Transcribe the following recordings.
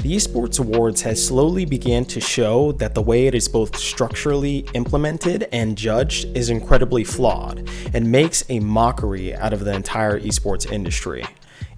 The Esports Awards has slowly began to show that the way it is both structurally implemented and judged is incredibly flawed and makes a mockery out of the entire esports industry.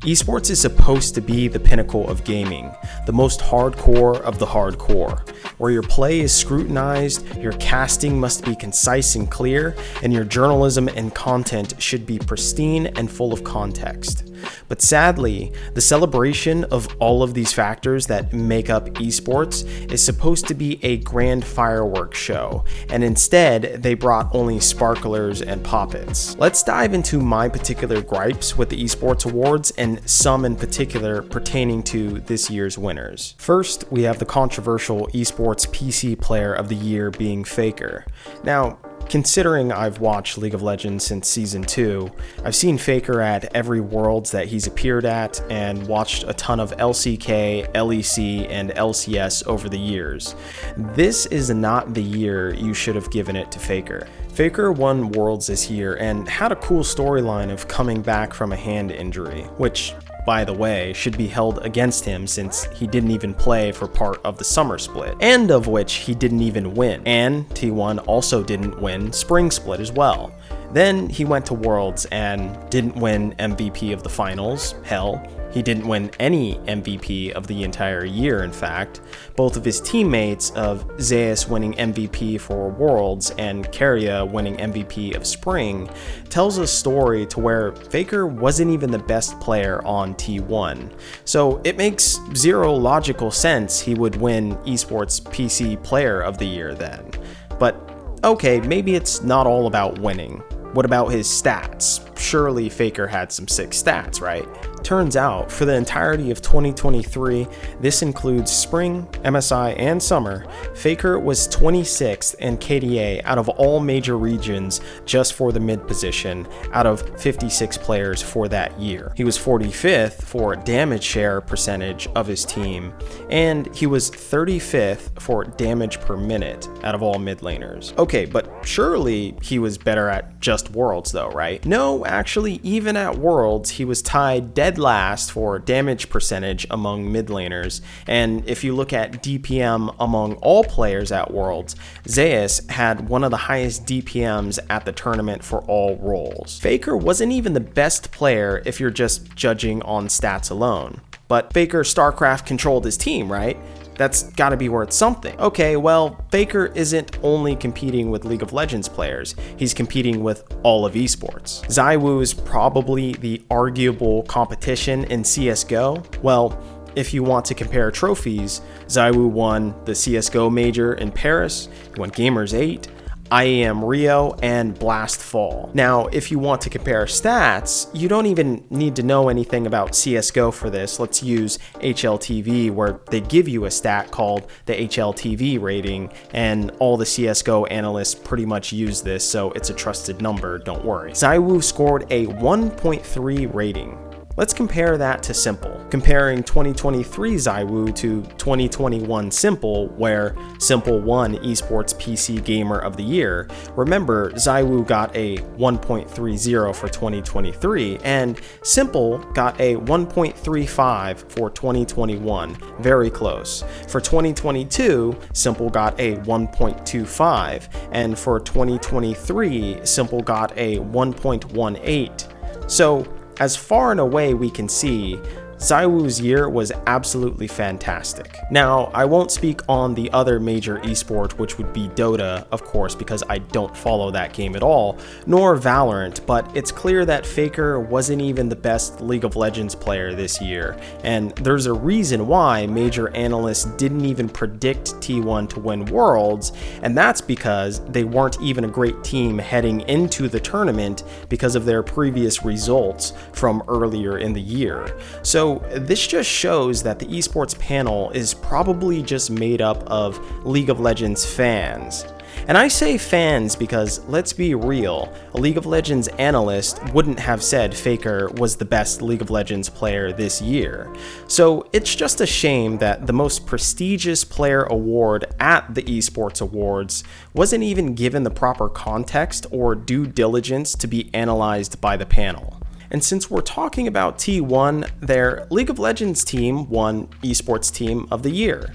Esports is supposed to be the pinnacle of gaming, the most hardcore of the hardcore, where your play is scrutinized, your casting must be concise and clear, and your journalism and content should be pristine and full of context. But sadly, the celebration of all of these factors that make up esports is supposed to be a grand fireworks show, and instead they brought only sparklers and poppets. Let's dive into my particular gripes with the Esports Awards and some in particular pertaining to this year's winners. First, we have the controversial esports PC player of the year being Faker. Now, considering I've watched League of Legends since Season 2, I've seen Faker at every Worlds that he's appeared at and watched a ton of LCK, LEC, and LCS over the years. This is not the year you should have given it to Faker. Faker won Worlds this year and had a cool storyline of coming back from a hand injury, which, by the way, should be held against him since he didn't even play for part of the summer split, and of which he didn't even win. And T1 also didn't win spring split as well. Then he went to Worlds and didn't win MVP of the finals. Hell, he didn't win any MVP of the entire year, in fact. Both of his teammates of Zeus winning MVP for Worlds and Keria winning MVP of Spring tells a story to where Faker wasn't even the best player on T1. So it makes zero logical sense he would win Esports PC Player of the Year then. But okay, maybe it's not all about winning. What about his stats? Surely Faker had some sick stats, right? Turns out, for the entirety of 2023, this includes spring, MSI, and summer, Faker was 26th in KDA out of all major regions just for the mid position out of 56 players for that year. He was 45th for damage share percentage of his team, and he was 35th for damage per minute out of all mid laners. Okay, but surely he was better at just Worlds though, right? No, actually, even at Worlds, he was tied dead last for damage percentage among mid laners, and if you look at DPM among all players at Worlds, Zeus had one of the highest DPMs at the tournament for all roles. Faker wasn't even the best player if you're just judging on stats alone. But Faker StarCraft controlled his team, right? That's gotta be worth something. Okay, well, Faker isn't only competing with League of Legends players, he's competing with all of esports. ZywOo is probably the arguable competition in CSGO. Well, if you want to compare trophies, ZywOo won the CSGO Major in Paris, he won Gamers 8, IEM Rio, and Blast Fall. Now, if you want to compare stats, you don't even need to know anything about CSGO for this. Let's use HLTV, where they give you a stat called the HLTV rating, and all the CSGO analysts pretty much use this, so it's a trusted number, don't worry. ZywOo scored a 1.3 rating. Let's compare that to Simple. Comparing 2023 ZywOo to 2021 Simple, where Simple won Esports PC Gamer of the Year. Remember, ZywOo got a 1.30 for 2023, and Simple got a 1.35 for 2021. Very close. For 2022, Simple got a 1.25, and for 2023, Simple got a 1.18. So, as far and away we can see, ZywOo's year was absolutely fantastic. Now, I won't speak on the other major esport, which would be Dota, of course, because I don't follow that game at all, nor Valorant, but it's clear that Faker wasn't even the best League of Legends player this year, and there's a reason why major analysts didn't even predict T1 to win Worlds, and that's because they weren't even a great team heading into the tournament because of their previous results from earlier in the year. So this just shows that the esports panel is probably just made up of League of Legends fans. And I say fans because, let's be real, a League of Legends analyst wouldn't have said Faker was the best League of Legends player this year. So it's just a shame that the most prestigious player award at the Esports Awards wasn't even given the proper context or due diligence to be analyzed by the panel. And since we're talking about T1, their League of Legends team won Esports Team of the Year.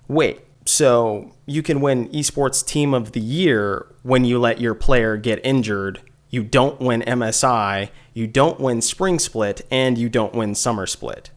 Wait, so you can win Esports Team of the Year when you let your player get injured, you don't win MSI, you don't win Spring Split, and you don't win Summer Split.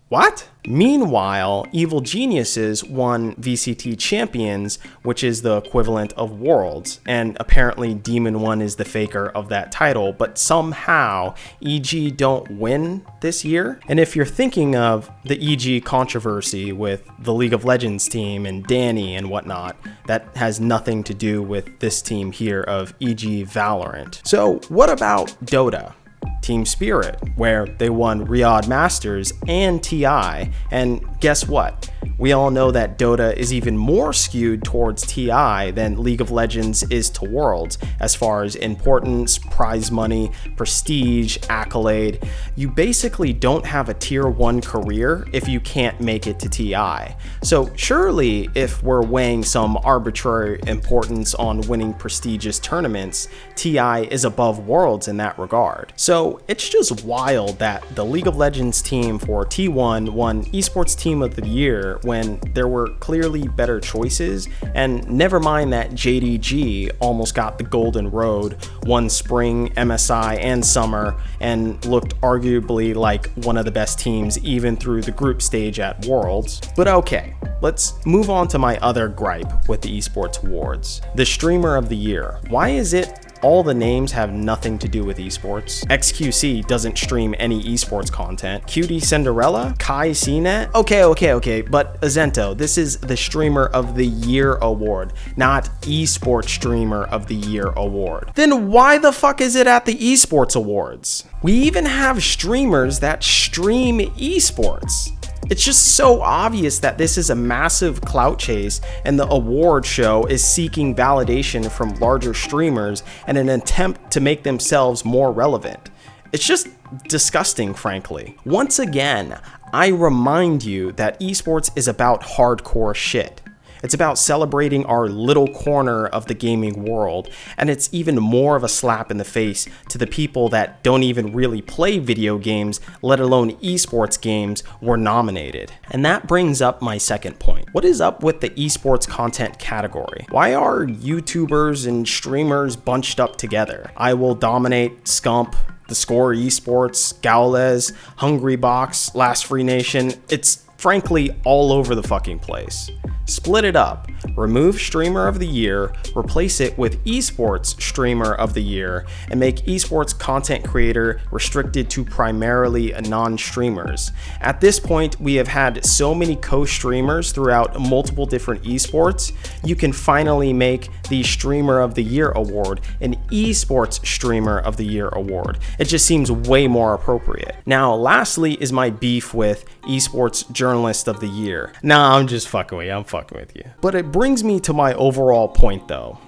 What? Meanwhile, Evil Geniuses won VCT Champions, which is the equivalent of Worlds, and apparently Demon 1 is the faker of that title, but somehow EG don't win this year. And if you're thinking of the EG controversy with the League of Legends team and Danny and whatnot, that has nothing to do with this team here of EG Valorant. So what about Dota? Team Spirit, where they won Riyadh Masters and TI, and guess what? We all know that Dota is even more skewed towards TI than League of Legends is to Worlds as far as importance, prize money, prestige, accolade. You basically don't have a tier 1 career if you can't make it to TI. So surely if we're weighing some arbitrary importance on winning prestigious tournaments, TI is above Worlds in that regard. So it's just wild that the League of Legends team for T1 won Esports Team of the Year when there were clearly better choices, and never mind that JDG almost got the Golden Road, won Spring, MSI, and Summer, and looked arguably like one of the best teams even through the group stage at Worlds. But okay, let's move on to my other gripe with the Esports Awards. The Streamer of the Year. Why is it all the names have nothing to do with esports? XQC doesn't stream any esports content. Cutie Cinderella? Kai CNET? Okay, but Izento, this is the Streamer of the Year award, not Esports Streamer of the Year award. Then why the fuck is it at the Esports Awards? We even have streamers that stream esports. It's just so obvious that this is a massive clout chase, and the award show is seeking validation from larger streamers in an attempt to make themselves more relevant. It's just disgusting, frankly. Once again, I remind you that esports is about hardcore shit. It's about celebrating our little corner of the gaming world, and it's even more of a slap in the face to the people that don't even really play video games, let alone esports games, were nominated. And that brings up my second point. What is up with the esports content category? Why are YouTubers and streamers bunched up together? I Will Dominate, Scump, The Score Esports, Gaules, Hungrybox, Last Free Nation. It's frankly all over the fucking place. Split it up, remove Streamer of the Year, replace it with Esports Streamer of the Year, and make esports content creator restricted to primarily non-streamers. At this point, we have had so many co-streamers throughout multiple different esports, you can finally make the Streamer of the Year award an Esports Streamer of the Year award. It just seems way more appropriate. Now, lastly is my beef with Esports Journalist of the Year. Nah, I'm just fucking with you. I'm fucking with you. But it brings me to my overall point though.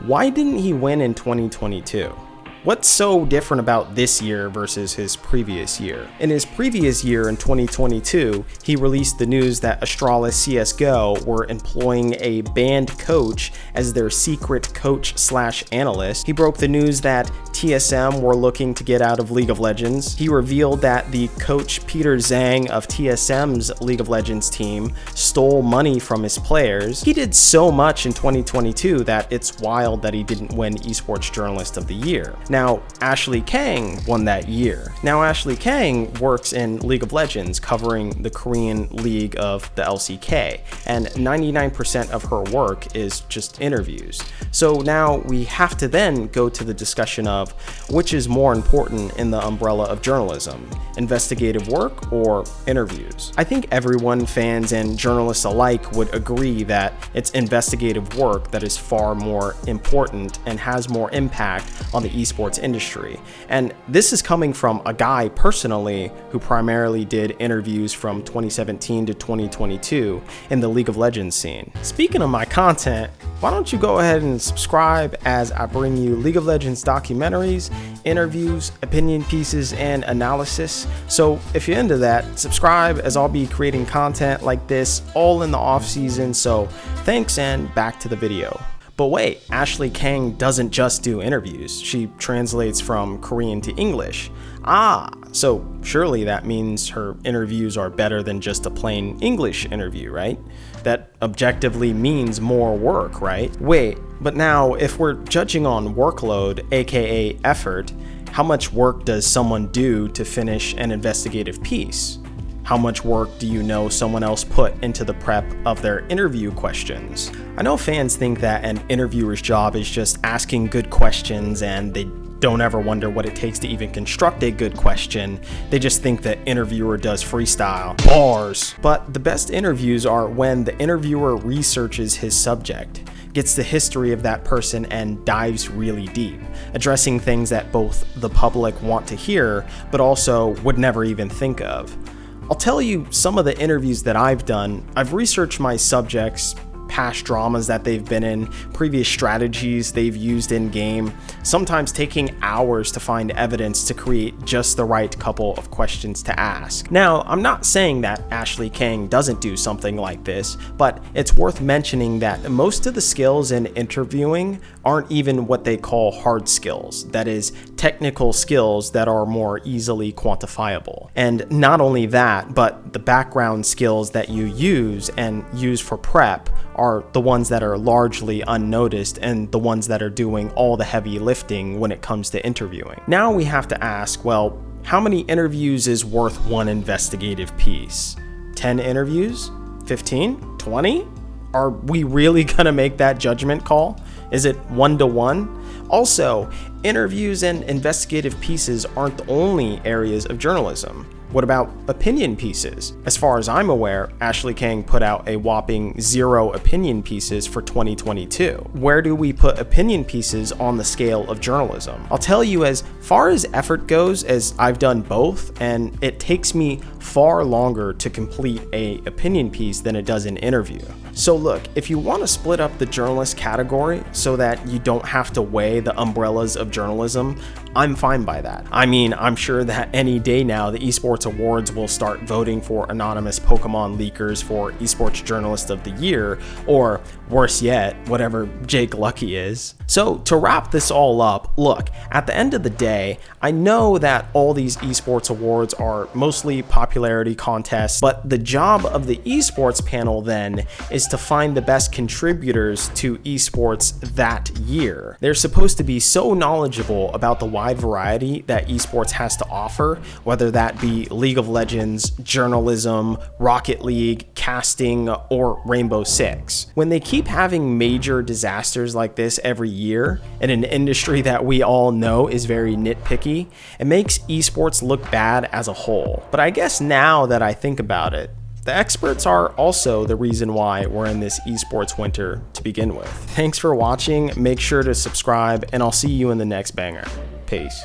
Why didn't he win in 2022? What's so different about this year versus his previous year? In his previous year in 2022, he released the news that Astralis CSGO were employing a banned coach as their secret coach/analyst. He broke the news that TSM were looking to get out of League of Legends. He revealed that the coach Peter Zhang of TSM's League of Legends team stole money from his players. He did so much in 2022 that it's wild that he didn't win Esports Journalist of the Year. Now, Ashley Kang won that year. Now, Ashley Kang works in League of Legends, covering the Korean League of the LCK, and 99% of her work is just interviews. So now we have to then go to the discussion of which is more important in the umbrella of journalism, investigative work or interviews. I think everyone, fans and journalists alike, would agree that it's investigative work that is far more important and has more impact on the esports industry. And this is coming from a guy personally who primarily did interviews from 2017 to 2022 in the League of Legends scene. Speaking of my content, why don't you go ahead and subscribe as I bring you League of Legends documentaries, interviews, opinion pieces, and analysis. So if you're into that, subscribe as I'll be creating content like this all in the off season. So thanks, and back to the video. But wait, Ashley Kang doesn't just do interviews. She translates from Korean to English. So surely that means her interviews are better than just a plain English interview, right? That objectively means more work, right? Wait, but now if we're judging on workload, aka effort, how much work does someone do to finish an investigative piece? How much work do you know someone else put into the prep of their interview questions? I know fans think that an interviewer's job is just asking good questions and they don't ever wonder what it takes to even construct a good question. They just think the interviewer does freestyle bars. But the best interviews are when the interviewer researches his subject, gets the history of that person and dives really deep, addressing things that both the public want to hear but also would never even think of. I'll tell you some of the interviews that I've done. I've researched my subjects, past dramas that they've been in, previous strategies they've used in game, sometimes taking hours to find evidence to create just the right couple of questions to ask. Now, I'm not saying that Ashley Kang doesn't do something like this, but it's worth mentioning that most of the skills in interviewing aren't even what they call hard skills, that is, technical skills that are more easily quantifiable. And not only that, but the background skills that you use and use for prep are the ones that are largely unnoticed and the ones that are doing all the heavy lifting when it comes to interviewing. Now we have to ask, well, how many interviews is worth one investigative piece? 10 interviews? 15? 20? Are we really gonna make that judgment call? Is it 1-to-1? Also, interviews and investigative pieces aren't the only areas of journalism. What about opinion pieces? As far as I'm aware, Ashley Kang put out a whopping 0 opinion pieces for 2022. Where do we put opinion pieces on the scale of journalism? I'll tell you, as far as effort goes, as I've done both, and it takes me far longer to complete a opinion piece than it does an interview. So look, if you want to split up the journalist category so that you don't have to weigh the umbrellas of journalism, I'm fine by that. I mean, I'm sure that any day now the Esports Awards will start voting for anonymous Pokemon leakers for Esports Journalist of the Year, or worse yet, whatever Jake Lucky is. So to wrap this all up, look, at the end of the day, I know that all these Esports Awards are mostly popularity contests, but the job of the esports panel then is to find the best contributors to esports that year. They're supposed to be so knowledgeable about the wide variety that esports has to offer, whether that be League of Legends, journalism, Rocket League, casting, or Rainbow Six. When they keep having major disasters like this every year in an industry that we all know is very nitpicky, it makes esports look bad as a whole. But I guess now that I think about it, the experts are also the reason why we're in this esports winter to begin with. Thanks for watching, make sure to subscribe, and I'll see you in the next banger. Peace.